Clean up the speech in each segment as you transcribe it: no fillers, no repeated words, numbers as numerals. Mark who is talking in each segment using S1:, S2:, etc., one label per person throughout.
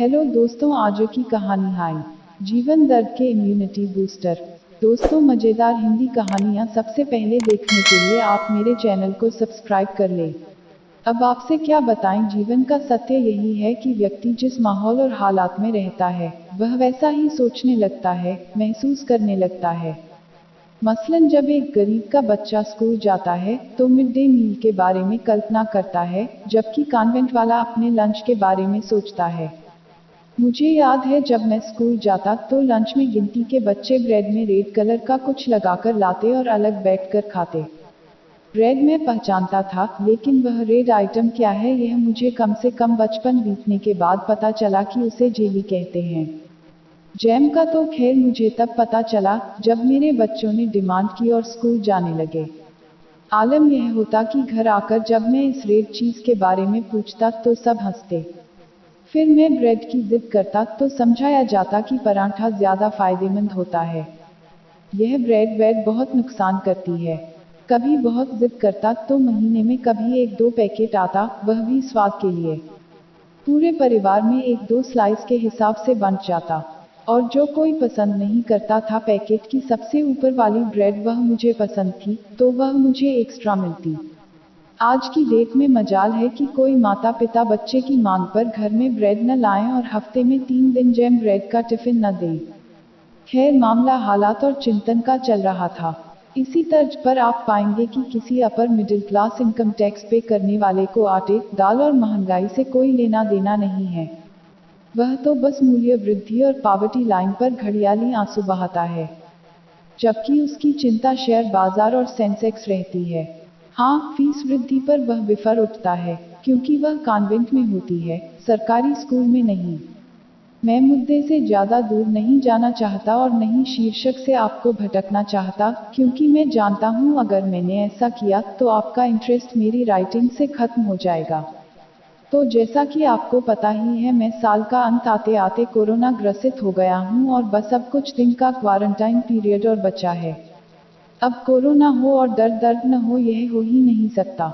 S1: Hello दोस्तों, आज की कहानी हाय जीवन दर्द के इम्यूनिटी बूस्टर। दोस्तों, मज़ेदार हिंदी कहानियाँ सबसे पहले देखने के लिए आप मेरे चैनल को सब्सक्राइब कर लें। अब आपसे क्या बताएं, जीवन का सत्य यही है कि व्यक्ति जिस माहौल और हालात में रहता है वह वैसा ही सोचने लगता है, महसूस करने लगता है। मसलन जब एक गरीब का बच्चा स्कूल जाता है तो मिड डे मील के बारे में कल्पना करता है, जबकि कॉन्वेंट वाला अपने लंच के बारे में सोचता है। मुझे याद है जब मैं स्कूल जाता तो लंच में गिनती के बच्चे ब्रेड में रेड कलर का कुछ लगाकर लाते और अलग बैठकर खाते। ब्रेड मैं पहचानता था, लेकिन वह रेड आइटम क्या है यह मुझे कम से कम बचपन बीतने के बाद पता चला कि उसे जेली कहते हैं। जैम का तो खैर मुझे तब पता चला जब मेरे बच्चों ने डिमांड की और स्कूल जाने लगे। आलम यह होता कि घर आकर जब मैं इस रेड चीज़ के बारे में पूछता तो सब हंसते। फिर मैं ब्रेड की जिद करता तो समझाया जाता कि पराठा ज़्यादा फायदेमंद होता है। यह ब्रेड बहुत नुकसान करती है। कभी बहुत जिद करता तो महीने में कभी एक दो पैकेट आता, वह भी स्वाद के लिए। पूरे परिवार में एक दो स्लाइस के हिसाब से बंट जाता। और जो कोई पसंद नहीं करता था पैकेट की सबसे ऊपर वाली ब्रेड, वह मुझे पसंद थी तो वह मुझे एक्स्ट्रा मिलती। आज की डेट में मजाल है कि कोई माता पिता बच्चे की मांग पर घर में ब्रेड न लाएं और हफ्ते में 3 दिन जैम ब्रेड का टिफिन न दें। खैर, मामला हालात और चिंतन का चल रहा था। इसी तर्ज पर आप पाएंगे कि किसी upper middle class income tax पे करने वाले को आटे, दाल और महंगाई से कोई लेना देना नहीं है। वह तो बस मूल्य वृद्धि और पावर्टी लाइन पर घड़ियाली आंसू बहाता है, जबकि उसकी चिंता शेयर बाजार और सेंसेक्स रहती है। हाँ, फीस वृद्धि पर वह बिफर उठता है, क्योंकि वह कॉन्वेंट में होती है, सरकारी स्कूल में नहीं। मैं मुद्दे से ज़्यादा दूर नहीं जाना चाहता और नहीं शीर्षक से आपको भटकना चाहता, क्योंकि मैं जानता हूँ अगर मैंने ऐसा किया तो आपका इंटरेस्ट मेरी राइटिंग से खत्म हो जाएगा। तो जैसा कि आपको पता ही है, मैं साल का अंत आते आते कोरोना ग्रसित हो गया हूँ और बस अब कुछ दिन का क्वारंटाइन पीरियड और बचा है। अब कोरोना हो और दर्द न हो, यह हो ही नहीं सकता।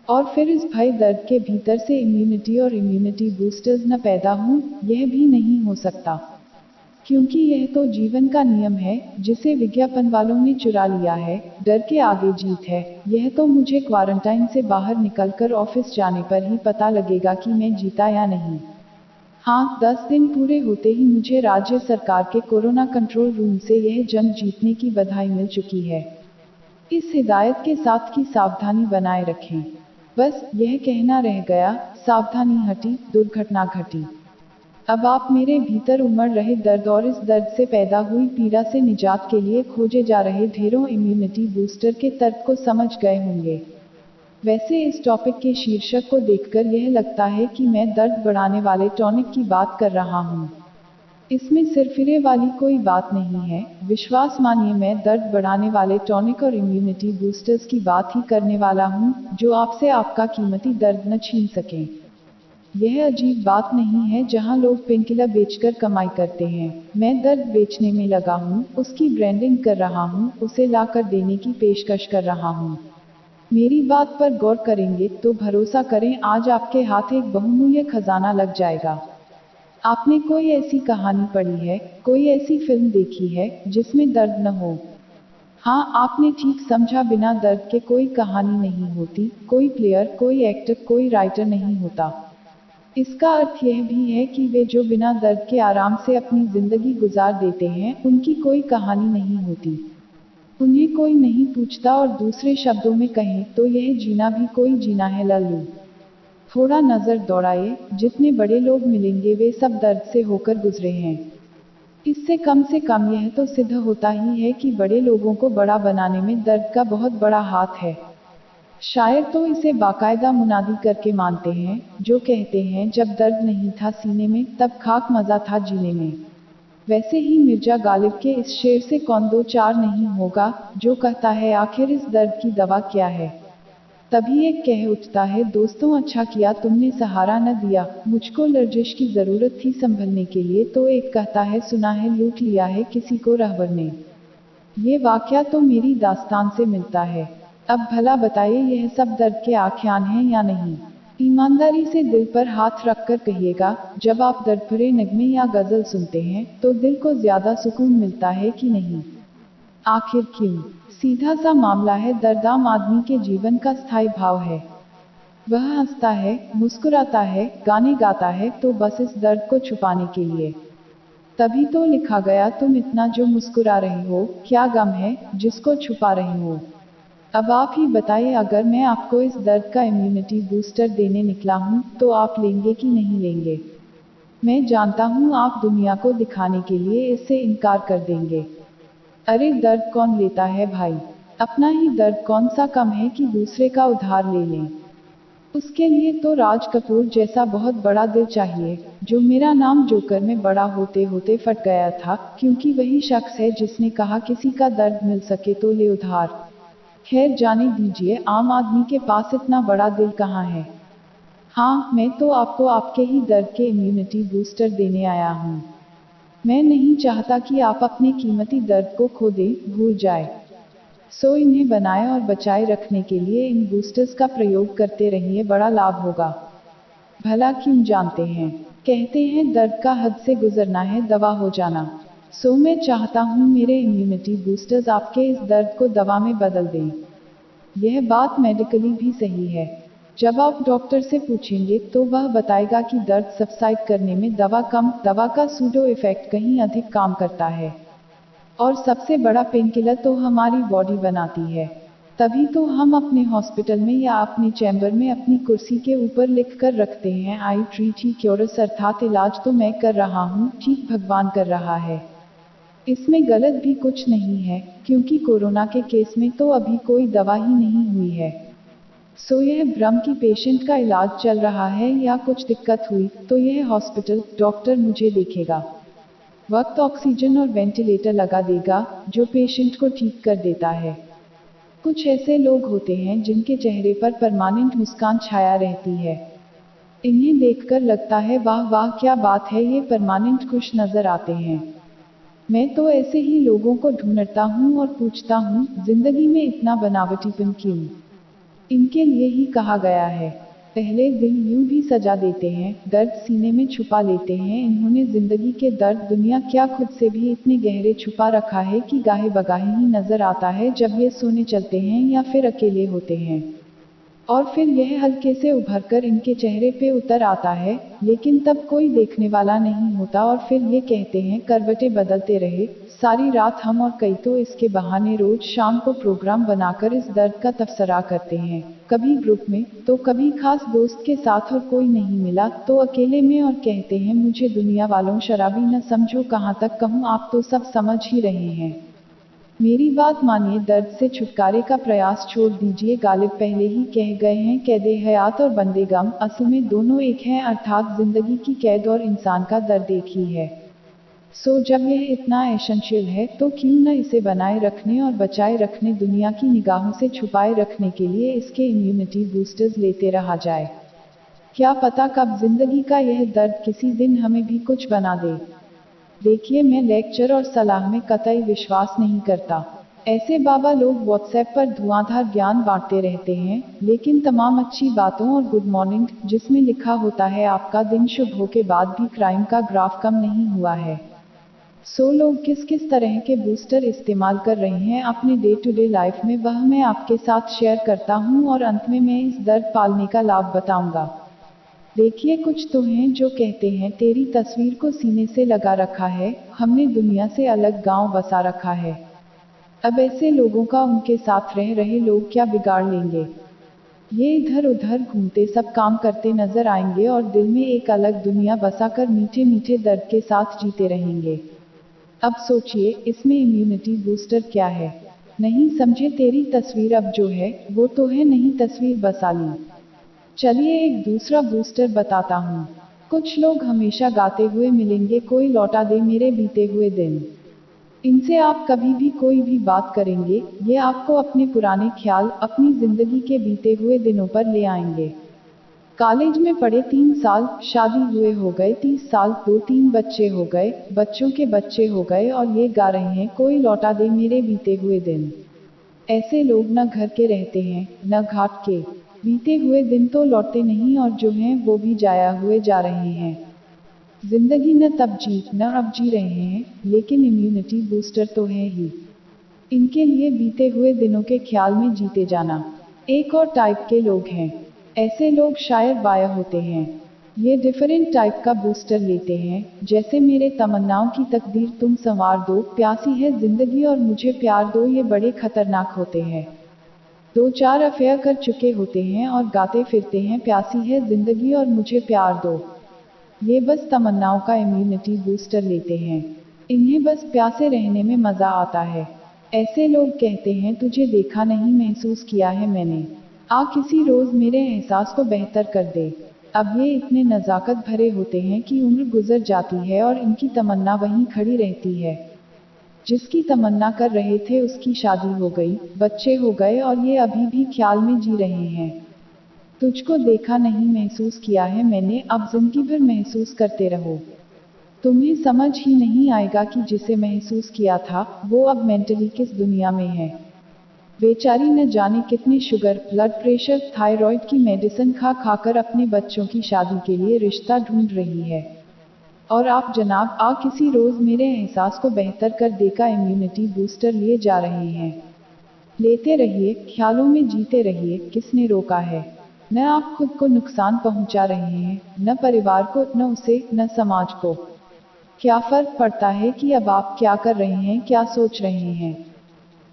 S1: और फिर इस भय दर्द के भीतर से इम्यूनिटी और इम्यूनिटी बूस्टर्स न पैदा हों, यह भी नहीं हो सकता। क्योंकि यह तो जीवन का नियम है जिसे विज्ञापन वालों ने चुरा लिया है। डर के आगे जीत है। यह तो मुझे क्वारंटाइन से बाहर निकलकर ऑफिस जाने पर ही पता लगेगा कि मैं जीता या नहीं। हाँ, 10 दिन पूरे होते ही मुझे राज्य सरकार के कोरोना कंट्रोल रूम से यह जंग जीतने की बधाई मिल चुकी है। इस हिदायत के साथ कि सावधानी बनाए रखें। बस यह कहना रह गया, सावधानी हटी, दुर्घटना घटी। अब आप मेरे भीतर उमड़ रहे दर्द और इस दर्द से पैदा हुई पीड़ा से निजात के लिए खोजे जा रहे ढेरों इम्यूनिटी बूस्टर के तर्क को समझ गए होंगे। वैसे इस टॉपिक के शीर्षक को देखकर यह लगता है कि मैं दर्द बढ़ाने वाले टॉनिक की बात कर रहा हूँ। इसमें सिरफिरे वाली कोई बात नहीं है, विश्वास मानिए, मैं दर्द बढ़ाने वाले टॉनिक और इम्यूनिटी बूस्टर्स की बात ही करने वाला हूँ, जो आपसे आपका कीमती दर्द न छीन सकें। यह अजीब बात नहीं है जहां लोग पेनकिलर बेचकर कमाई करते हैं। मैं दर्द बेचने में लगा हूँ, उसकी ब्रांडिंग कर रहा हूँ, उसे लाकर देने की पेशकश कर रहा हूँ। मेरी बात पर गौर करेंगे तो भरोसा करें, आज आपके हाथ एक बहुमूल्य खजाना लग जाएगा। आपने कोई ऐसी कहानी पढ़ी है, कोई ऐसी फिल्म देखी है जिसमें दर्द न हो? हाँ, आपने ठीक समझा, बिना दर्द के कोई कहानी नहीं होती, कोई प्लेयर, कोई एक्टर, कोई राइटर नहीं होता। इसका अर्थ यह भी है कि वे जो बिना दर्द के आराम से अपनी जिंदगी गुजार देते हैं, उनकी कोई कहानी नहीं होती। उन्हें कोई नहीं पूछता और दूसरे शब्दों में कहें तो यह जीना भी कोई जीना है लल्लू। थोड़ा नज़र दौड़ाइए, जितने बड़े लोग मिलेंगे वे सब दर्द से होकर गुजरे हैं। इससे कम यह तो सिद्ध होता ही है कि बड़े लोगों को बड़ा बनाने में दर्द का बहुत बड़ा हाथ है। शायर तो इसे बाकायदा मुनादी करके मानते हैं, जो कहते हैं जब दर्द नहीं था सीने में तब खाक मज़ा था जीने में। वैसे ही मिर्जा गालिब के इस शेर से कौन दो चार नहीं होगा, जो कहता है आखिर इस दर्द की दवा क्या है। तभी एक कह उठता है, दोस्तों अच्छा किया तुमने सहारा न दिया, मुझको लर्जिश की ज़रूरत थी संभलने के लिए। तो एक कहता है, सुना है लूट लिया है किसी को रहबर ने। ये वाकया तो मेरी दास्तान से मिलता है। अब भला बताइए, यह सब दर्द के आख्यान हैं या नहीं? ईमानदारी से दिल पर हाथ रखकर कहिएगा, जब आप दर्द भरे नगमे या गजल सुनते हैं तो दिल को ज्यादा सुकून मिलता है कि नहीं? आखिर क्यों? सीधा सा मामला है, दर्द आम आदमी के जीवन का स्थायी भाव है। वह हंसता है, मुस्कुराता है, गाने गाता है तो बस इस दर्द को छुपाने के लिए। तभी तो लिखा गया, तुम इतना जो मुस्कुरा रही हो, क्या गम है जिसको छुपा रही हो। अब आप ही बताइए, अगर मैं आपको इस दर्द का इम्यूनिटी बूस्टर देने निकला हूँ तो आप लेंगे कि नहीं लेंगे? मैं जानता हूँ आप दुनिया को दिखाने के लिए इससे इनकार कर देंगे। अरे दर्द कौन लेता है भाई? अपना ही दर्द कौन सा कम है कि दूसरे का उधार ले लें। उसके लिए तो राज कपूर जैसा बहुत बड़ा दिल चाहिए, जो मेरा नाम जोकर में बड़ा होते होते फट गया था, क्योंकि वही शख्स है जिसने कहा किसी का दर्द मिल सके तो ले उधार। खैर जाने दीजिए, आम आदमी के पास इतना बड़ा दिल कहाँ है। हाँ, मैं तो आपको आपके ही दर्द के इम्यूनिटी बूस्टर देने आया हूँ। मैं नहीं चाहता कि आप अपने कीमती दर्द को खो दें, भूल जाए। सो इन्हें बनाए और बचाए रखने के लिए इन बूस्टर्स का प्रयोग करते रहिए, बड़ा लाभ होगा। भला क्यों जानते हैं? कहते हैं दर्द का हद से गुजरना है दवा हो जाना। सो मैं चाहता हूँ मेरे इम्यूनिटी बूस्टर्स आपके इस दर्द को दवा में बदल दें। यह बात मेडिकली भी सही है। जब आप डॉक्टर से पूछेंगे तो वह बताएगा कि दर्द सबसाइड करने में दवा का सूडो इफेक्ट कहीं अधिक काम करता है। और सबसे बड़ा पेनकिलर तो हमारी बॉडी बनाती है। तभी तो हम अपने हॉस्पिटल में या अपने चैम्बर में अपनी कुर्सी के ऊपर लिख कर रखते हैं, आई ट्रीट ही क्योरस, अर्थात इलाज तो मैं कर रहा हूँ, ठीक भगवान कर रहा है। इसमें गलत भी कुछ नहीं है, क्योंकि कोरोना के केस में तो अभी कोई दवा ही नहीं हुई है। सो यह भ्रम कि पेशेंट का इलाज चल रहा है या कुछ दिक्कत हुई तो यह हॉस्पिटल डॉक्टर मुझे देखेगा। वक्त ऑक्सीजन और वेंटिलेटर लगा देगा, जो पेशेंट को ठीक कर देता है। कुछ ऐसे लोग होते हैं जिनके चेहरे पर परमानेंट मुस्कान छाया रहती है। इन्हें देखकर लगता है वाह वाह क्या बात है, ये परमानेंट खुश नजर आते हैं। मैं तो ऐसे ही लोगों को ढूंढता हूँ और पूछता हूँ, जिंदगी में इतना बनावटीपन क्यों? इनके लिए ही कहा गया है, पहले दिल यूं भी सजा देते हैं, दर्द सीने में छुपा लेते हैं। इन्होंने जिंदगी के दर्द दुनिया क्या खुद से भी इतने गहरे छुपा रखा है कि गाहे बगाहे ही नजर आता है जब ये सोने चलते हैं या फिर अकेले होते हैं। और फिर यह हल्के से उभरकर इनके चेहरे पे उतर आता है, लेकिन तब कोई देखने वाला नहीं होता और फिर ये कहते हैं करवटें बदलते रहे सारी रात हम, और कई तो इसके बहाने रोज शाम को प्रोग्राम बनाकर इस दर्द का तबसरा करते हैं, कभी ग्रुप में तो कभी खास दोस्त के साथ, और कोई नहीं मिला तो अकेले में, और कहते हैं मुझे दुनिया वालों शराबी न समझो। कहाँ तक कहूँ, आप तो सब समझ ही रहे हैं। मेरी बात मानिए, दर्द से छुटकारे का प्रयास छोड़ दीजिए। गालिब पहले ही कह गए हैं, कैदे हयात और बंदे गम असल में दोनों एक हैं, अर्थात जिंदगी की कैद और इंसान का दर्द एक ही है। सो जब यह इतना एसेंशियल है तो क्यों न इसे बनाए रखने और बचाए रखने, दुनिया की निगाहों से छुपाए रखने के लिए इसके इम्यूनिटी बूस्टर्स लेते रहा जाए। क्या पता कब जिंदगी का यह दर्द किसी दिन हमें भी कुछ बना दे। देखिए, मैं लेक्चर और सलाह में कतई विश्वास नहीं करता। ऐसे बाबा लोग व्हाट्सएप पर धुआंधार ज्ञान बांटते रहते हैं, लेकिन तमाम अच्छी बातों और गुड मॉर्निंग जिसमें लिखा होता है आपका दिन शुभ हो के बाद भी क्राइम का ग्राफ कम नहीं हुआ है। सो लोग किस किस तरह के बूस्टर इस्तेमाल कर रहे हैं अपने डे टू डे लाइफ में, वह मैं आपके साथ शेयर करता हूँ और अंत में मैं इस दर्द पालने का लाभ बताऊंगा। देखिए, कुछ तो हैं जो कहते हैं तेरी तस्वीर को सीने से लगा रखा है, हमने दुनिया से अलग गांव बसा रखा है। अब ऐसे लोगों का उनके साथ रह रहे लोग क्या बिगाड़ लेंगे? ये इधर उधर घूमते सब काम करते नजर आएंगे और दिल में एक अलग दुनिया बसाकर मीठे मीठे दर्द के साथ जीते रहेंगे। अब सोचिए, इसमें इम्यूनिटी बूस्टर क्या है? नहीं समझे, तेरी तस्वीर अब जो है वो तो है नहीं, तस्वीर बसा ली। चलिए एक दूसरा बूस्टर बताता हूँ। कुछ लोग हमेशा गाते हुए मिलेंगे, कोई लौटा दे मेरे बीते हुए दिन। इनसे आप कभी भी कोई भी बात करेंगे, ये आपको अपने पुराने ख्याल, अपनी जिंदगी के बीते हुए दिनों पर ले आएंगे। कॉलेज में पढ़े 3 साल, शादी हुए हो गए 30 साल, 2-3 बच्चे हो गए, बच्चों के बच्चे हो गए, और ये गा रहे हैं कोई लौटा दे मेरे बीते हुए दिन। ऐसे लोग न घर के रहते हैं, न घाट के। बीते हुए दिन तो लौटते नहीं और जो हैं वो भी जाया हुए जा रहे हैं। जिंदगी न तब जी न अब जी रहे हैं, लेकिन इम्यूनिटी बूस्टर तो है ही। इनके लिए बीते हुए दिनों के ख्याल में जीते जाना। एक और टाइप के लोग हैं, ऐसे लोग शायर बाया होते हैं। ये डिफरेंट टाइप का बूस्टर लेते हैं, जैसे मेरे तमन्नाओं की तकदीर तुम संवार दो, प्यासी है जिंदगी और मुझे प्यार दो। ये बड़े खतरनाक होते हैं, 2-4 अफेयर कर चुके होते हैं और गाते फिरते हैं प्यासी है जिंदगी और मुझे प्यार दो। ये बस तमन्नाओं का इम्यूनिटी बूस्टर लेते हैं, इन्हें बस प्यासे रहने में मजा आता है। ऐसे लोग कहते हैं तुझे देखा नहीं महसूस किया है मैंने, आ किसी रोज मेरे एहसास को बेहतर कर दे। अब ये इतने नजाकत भरे होते हैं कि उम्र गुजर जाती है और इनकी तमन्ना वहीं खड़ी रहती है। जिसकी तमन्ना कर रहे थे उसकी शादी हो गई, बच्चे हो गए और ये अभी भी ख्याल में जी रहे हैं। तुझको देखा नहीं महसूस किया है मैंने, अब जिंदगी भर महसूस करते रहो। तुम्हें समझ ही नहीं आएगा कि जिसे महसूस किया था वो अब मेंटली किस दुनिया में है। बेचारी न जाने कितने शुगर, ब्लड प्रेशर, थायराइड की मेडिसिन खा खाकर अपने बच्चों की शादी के लिए रिश्ता ढूंढ रही है। और आप जनाब आ किसी रोज मेरे एहसास को बेहतर कर देगा इम्यूनिटी बूस्टर लिए जा रहे हैं। लेते रहिए, ख्यालों में जीते रहिए, किसने रोका है। न आप खुद को नुकसान पहुंचा रहे हैं, न परिवार को, न उसे, न समाज को। क्या फर्क पड़ता है कि अब आप क्या कर रहे हैं, क्या सोच रहे हैं।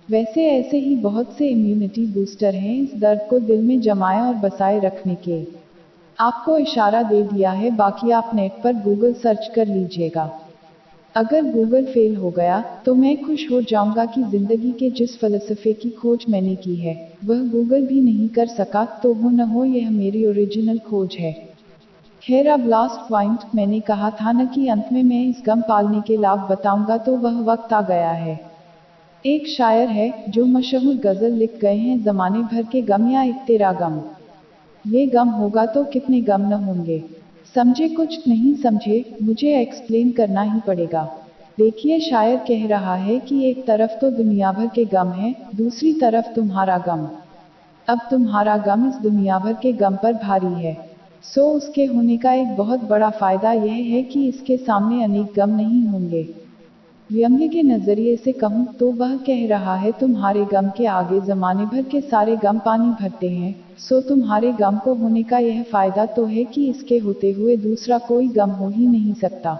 S1: वैसे ऐसे ही बहुत से इम्यूनिटी बूस्टर हैं इस दर्द को दिल में जमाए और बसाए रखने के। आपको इशारा दे दिया है, बाकी आप नेट पर गूगल सर्च कर लीजिएगा। अगर गूगल फेल हो गया तो मैं खुश हो जाऊंगा कि जिंदगी के जिस फलसफे की खोज मैंने की है वह गूगल भी नहीं कर सका, तो हो न हो यह मेरी ओरिजिनल खोज है। खैर अब लास्ट पॉइंट, मैंने कहा था न कि अंत में मैं इस गम पालने के लाभ बताऊंगा, तो वह वक्त आ गया है। एक शायर है जो मशहूर गजल लिख गए हैं, जमाने भर के गम या एक तेरा गम। ये गम होगा तो कितने गम न होंगे। समझे कुछ नहीं समझे, मुझे एक्सप्लेन करना ही पड़ेगा। देखिए शायर कह रहा है कि एक तरफ तो दुनिया भर के गम है, दूसरी तरफ तुम्हारा गम। अब तुम्हारा गम इस दुनिया भर के गम पर भारी है, सो उसके होने का एक बहुत बड़ा फायदा यह है कि इसके सामने अनेक गम नहीं होंगे। व्यंग्य के नजरिए से कहूँ तो वह कह रहा है तुम्हारे गम के आगे जमाने भर के सारे गम पानी भरते हैं, सो तुम्हारे गम को होने का यह फायदा तो है कि इसके होते हुए दूसरा कोई गम हो ही नहीं सकता।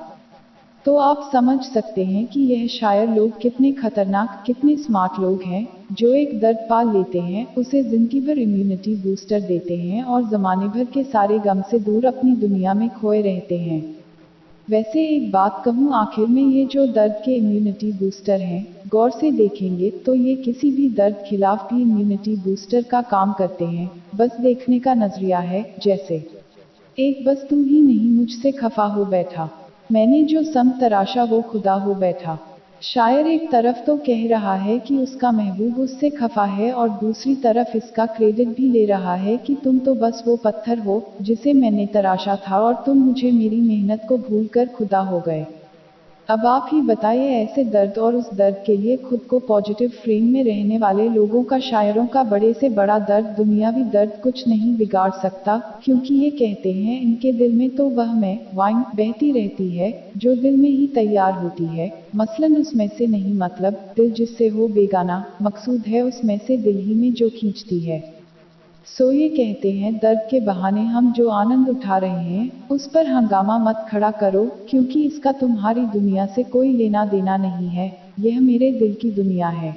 S1: तो आप समझ सकते हैं कि यह शायर लोग कितने खतरनाक, कितने स्मार्ट लोग हैं, जो एक दर्द पाल लेते हैं, उसे जिंदगी भर इम्यूनिटी बूस्टर देते हैं और जमाने भर के सारे गम से दूर अपनी दुनिया में खोए रहते हैं। वैसे एक बात कहूँ आखिर में, ये जो दर्द के इम्यूनिटी बूस्टर हैं, गौर से देखेंगे तो ये किसी भी दर्द खिलाफ भी इम्यूनिटी बूस्टर का काम करते हैं। बस देखने का नजरिया है, जैसे एक बस तू ही नहीं मुझसे खफा हो बैठा, मैंने जो सम तराशा वो खुदा हो बैठा। शायर एक तरफ तो कह रहा है कि उसका महबूब उससे खफा है और दूसरी तरफ इसका क्रेडिट भी ले रहा है कि तुम तो बस वो पत्थर हो जिसे मैंने तराशा था और तुम मुझे मेरी मेहनत को भूलकर खुदा हो गए। अब आप ही बताइए, ऐसे दर्द और उस दर्द के लिए खुद को पॉजिटिव फ्रेम में रहने वाले लोगों का, शायरों का बड़े से बड़ा दर्द, दुनियावी दर्द कुछ नहीं बिगाड़ सकता, क्योंकि ये कहते हैं इनके दिल में तो वह मैं वाइन बहती रहती है जो दिल में ही तैयार होती है, मसलन उसमें से नहीं, मतलब दिल जिससे हो बेगाना, मकसूद है उसमें से दिल ही में जो खींचती है। सो ये कहते हैं दर्द के बहाने हम जो आनंद उठा रहे हैं उस पर हंगामा मत खड़ा करो, क्योंकि इसका तुम्हारी दुनिया से कोई लेना देना नहीं है, यह मेरे दिल की दुनिया है।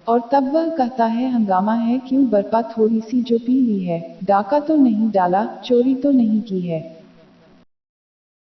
S1: और तब वह कहता है हंगामा है क्यों बरपा, थोड़ी सी जो पी ली है, डाका तो नहीं डाला, चोरी तो नहीं की है।